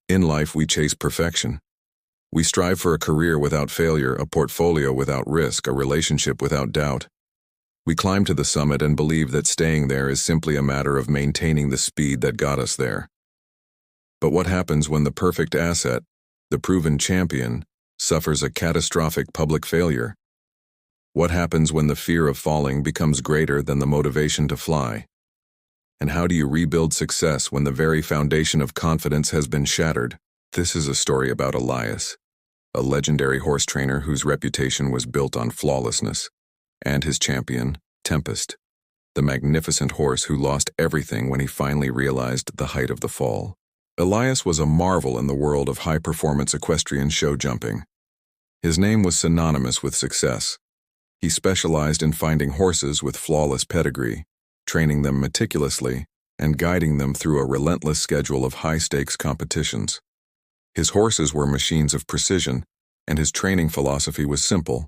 In life, we chase perfection. We strive for a career without failure, a portfolio without risk, a relationship without doubt. We climb to the summit and believe that staying there is simply a matter of maintaining the speed that got us there. But what happens when the perfect asset, the proven champion, suffers a catastrophic public failure? What happens when the fear of falling becomes greater than the motivation to fly? And how do you rebuild success when the very foundation of confidence has been shattered? This is a story about Elias, a legendary horse trainer whose reputation was built on flawlessness, and his champion, Tempest, the magnificent horse who lost everything when he finally realized the height of the fall. Elias was a marvel in the world of high-performance equestrian show jumping. His name was synonymous with success. He specialized in finding horses with flawless pedigree, training them meticulously, and guiding them through a relentless schedule of high-stakes competitions. His horses were machines of precision, and his training philosophy was simple: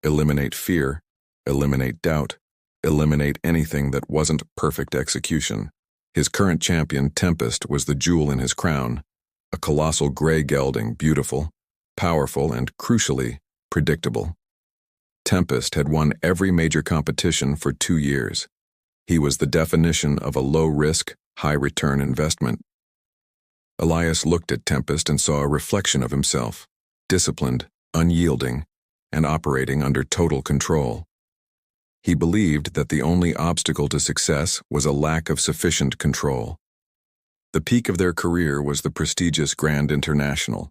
eliminate fear, eliminate doubt, eliminate anything that wasn't perfect execution. His current champion, Tempest, was the jewel in his crown, a colossal gray gelding, beautiful, powerful, and, crucially, predictable. Tempest had won every major competition for 2 years. He was the definition of a low-risk, high-return investment. Elias looked at Tempest and saw a reflection of himself, disciplined, unyielding, and operating under total control. He believed that the only obstacle to success was a lack of sufficient control. The peak of their career was the prestigious Grand International.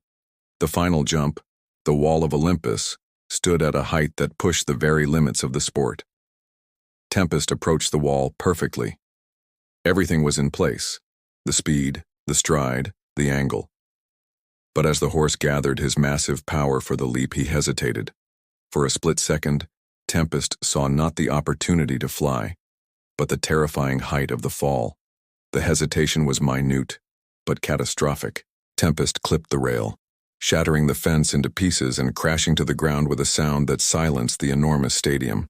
The final jump, the wall of Olympus, stood at a height that pushed the very limits of the sport. Tempest approached the wall perfectly. Everything was in place: the speed, the stride, the angle. But as the horse gathered his massive power for the leap, he hesitated. For a split second, Tempest saw not the opportunity to fly, but the terrifying height of the fall. The hesitation was minute, but catastrophic. Tempest clipped the rail, shattering the fence into pieces and crashing to the ground with a sound that silenced the enormous stadium.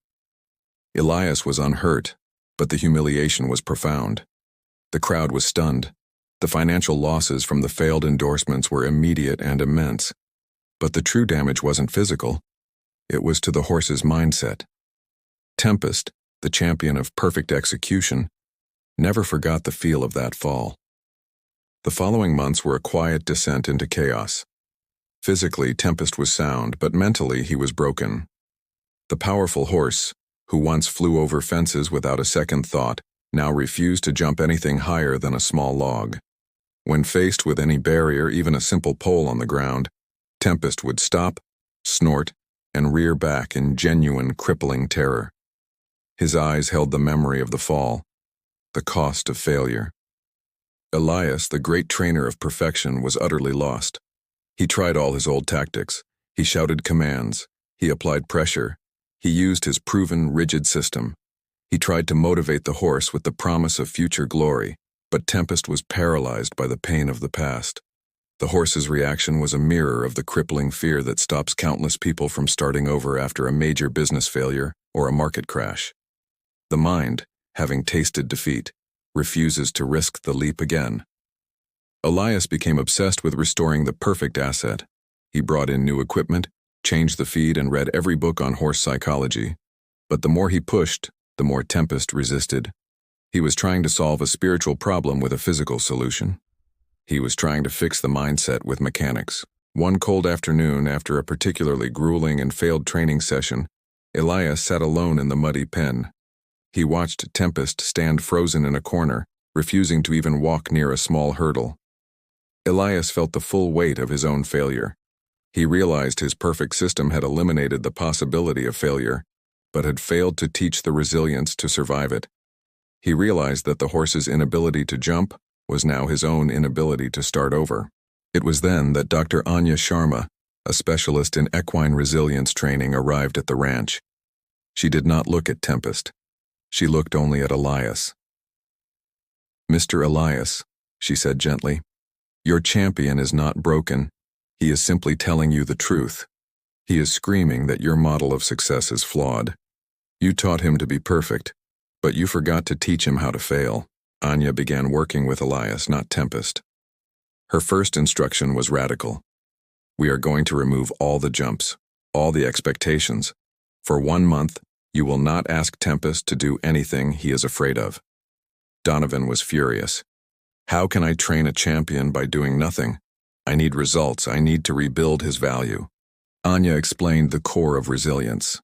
Elias was unhurt, but the humiliation was profound. The crowd was stunned. The financial losses from the failed endorsements were immediate and immense. But the true damage wasn't physical. It was to the horse's mindset. Tempest, the champion of perfect execution, never forgot the feel of that fall. The following months were a quiet descent into chaos. Physically, Tempest was sound, but mentally he was broken. The powerful horse, who once flew over fences without a second thought, now refused to jump anything higher than a small log. When faced with any barrier, even a simple pole on the ground, Tempest would stop, snort, and rear back in genuine, crippling terror. His eyes held the memory of the fall, the cost of failure. Elias, the great trainer of perfection, was utterly lost. He tried all his old tactics. He shouted commands. He applied pressure. He used his proven, rigid system. He tried to motivate the horse with the promise of future glory, but Tempest was paralyzed by the pain of the past. The horse's reaction was a mirror of the crippling fear that stops countless people from starting over after a major business failure or a market crash. The mind, having tasted defeat, refuses to risk the leap again. Elias became obsessed with restoring the perfect asset. He brought in new equipment, changed the feed, and read every book on horse psychology. But the more he pushed, the more Tempest resisted. He was trying to solve a spiritual problem with a physical solution. He was trying to fix the mindset with mechanics. One cold afternoon, after a particularly grueling and failed training session, Elias sat alone in the muddy pen. He watched Tempest stand frozen in a corner, refusing to even walk near a small hurdle. Elias felt the full weight of his own failure. He realized his perfect system had eliminated the possibility of failure, but had failed to teach the resilience to survive it. He realized that the horse's inability to jump was now his own inability to start over. It was then that Dr. Anya Sharma, a specialist in equine resilience training, arrived at the ranch. She did not look at Tempest. She looked only at Elias. "Mr. Elias," she said gently, "your champion is not broken. He is simply telling you the truth. He is screaming that your model of success is flawed. You taught him to be perfect, but you forgot to teach him how to fail." Anya began working with Elias, not Tempest. Her first instruction was radical. We are going to remove all the jumps, all the expectations. For 1 month, you will not ask Tempest to do anything he is afraid of. Donovan was furious. How can I train a champion by doing nothing? I need results. I need to rebuild his value. Anya explained the core of resilience.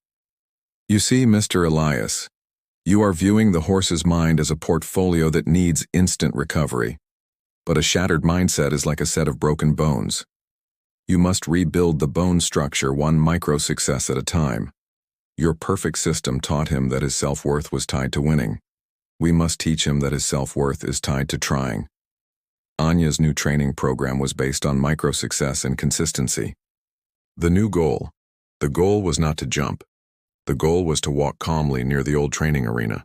You see, Mr. Elias, you are viewing the horse's mind as a portfolio that needs instant recovery. But a shattered mindset is like a set of broken bones. You must rebuild the bone structure one micro-success at a time. Your perfect system taught him that his self-worth was tied to winning. We must teach him that his self-worth is tied to trying. Anya's new training program was based on micro-success and consistency. The new goal. The goal was not to jump. The goal was to walk calmly near the old training arena.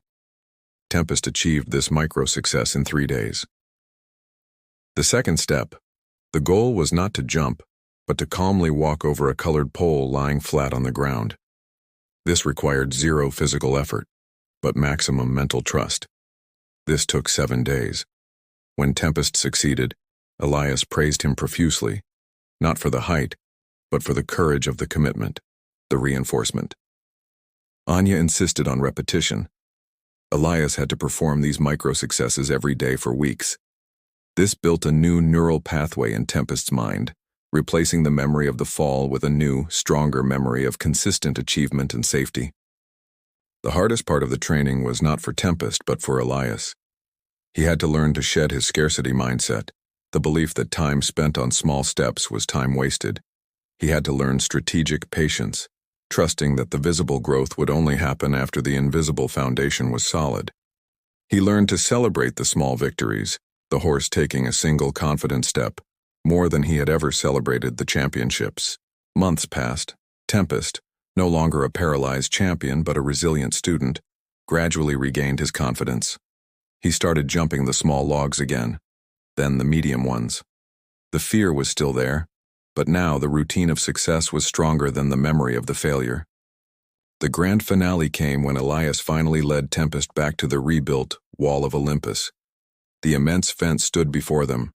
Tempest achieved this micro-success in 3 days. The second step. The goal was not to jump, but to calmly walk over a colored pole lying flat on the ground. This required 0 physical effort, but maximum mental trust. This took 7 days. When Tempest succeeded, Elias praised him profusely, not for the height, but for the courage of the commitment, the reinforcement. Anya insisted on repetition. Elias had to perform these micro-successes every day for weeks. This built a new neural pathway in Tempest's mind, replacing the memory of the fall with a new, stronger memory of consistent achievement and safety. The hardest part of the training was not for Tempest, but for Elias. He had to learn to shed his scarcity mindset, the belief that time spent on small steps was time wasted. He had to learn strategic patience, trusting that the visible growth would only happen after the invisible foundation was solid. He learned to celebrate the small victories, the horse taking a single confident step, more than he had ever celebrated the championships. Months passed. Tempest, no longer a paralyzed champion but a resilient student, gradually regained his confidence. He started jumping the small logs again, then the medium ones. The fear was still there, but now the routine of success was stronger than the memory of the failure. The grand finale came when Elias finally led Tempest back to the rebuilt wall of Olympus. The immense fence stood before them,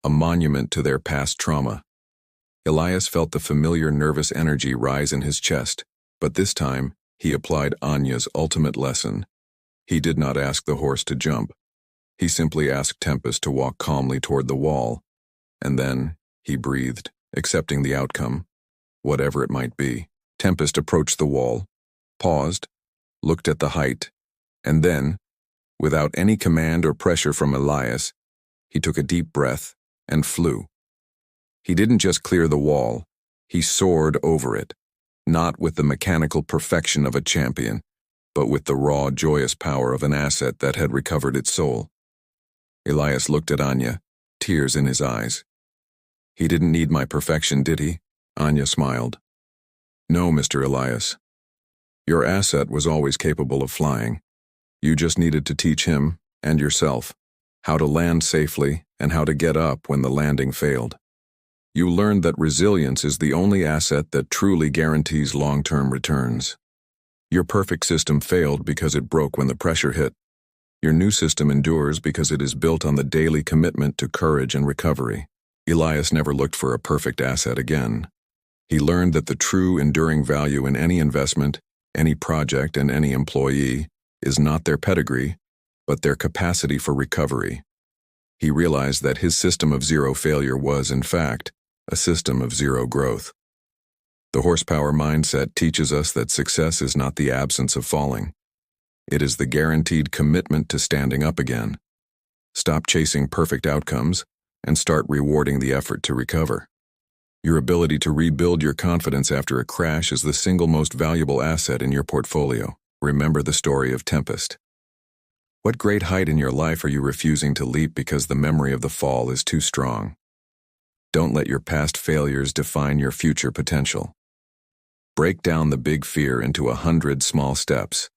a monument to their past trauma. Elias felt the familiar nervous energy rise in his chest, but this time he applied Anya's ultimate lesson. He did not ask the horse to jump. He simply asked Tempest to walk calmly toward the wall, and then he breathed, accepting the outcome, whatever it might be. Tempest approached the wall, paused, looked at the height, and then, without any command or pressure from Elias, he took a deep breath and flew. He didn't just clear the wall, he soared over it, not with the mechanical perfection of a champion, but with the raw, joyous power of an asset that had recovered its soul. Elias looked at Anya, tears in his eyes. He didn't need my perfection, did he? Anya smiled. No, Mr. Elias. Your asset was always capable of flying. You just needed to teach him, and yourself, how to land safely and how to get up when the landing failed. You learned that resilience is the only asset that truly guarantees long-term returns. Your perfect system failed because it broke when the pressure hit. Your new system endures because it is built on the daily commitment to courage and recovery. Elias never looked for a perfect asset again. He learned that the true enduring value in any investment, any project, and any employee is not their pedigree, but their capacity for recovery. He realized that his system of zero failure was, in fact, a system of zero growth. The horsepower mindset teaches us that success is not the absence of falling. It is the guaranteed commitment to standing up again. Stop chasing perfect outcomes and start rewarding the effort to recover. Your ability to rebuild your confidence after a crash is the single most valuable asset in your portfolio. Remember the story of Tempest. What great height in your life are you refusing to leap because the memory of the fall is too strong? Don't let your past failures define your future potential. Break down the big fear into 100 small steps.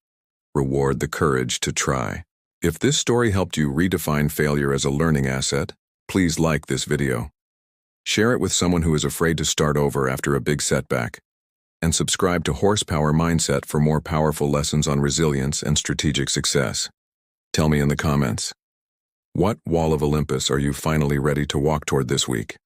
Reward the courage to try. If this story helped you redefine failure as a learning asset, please like this video. Share it with someone who is afraid to start over after a big setback. And subscribe to Horsepower Mindset for more powerful lessons on resilience and strategic success. Tell me in the comments, What wall of Olympus are you finally ready to walk toward this week?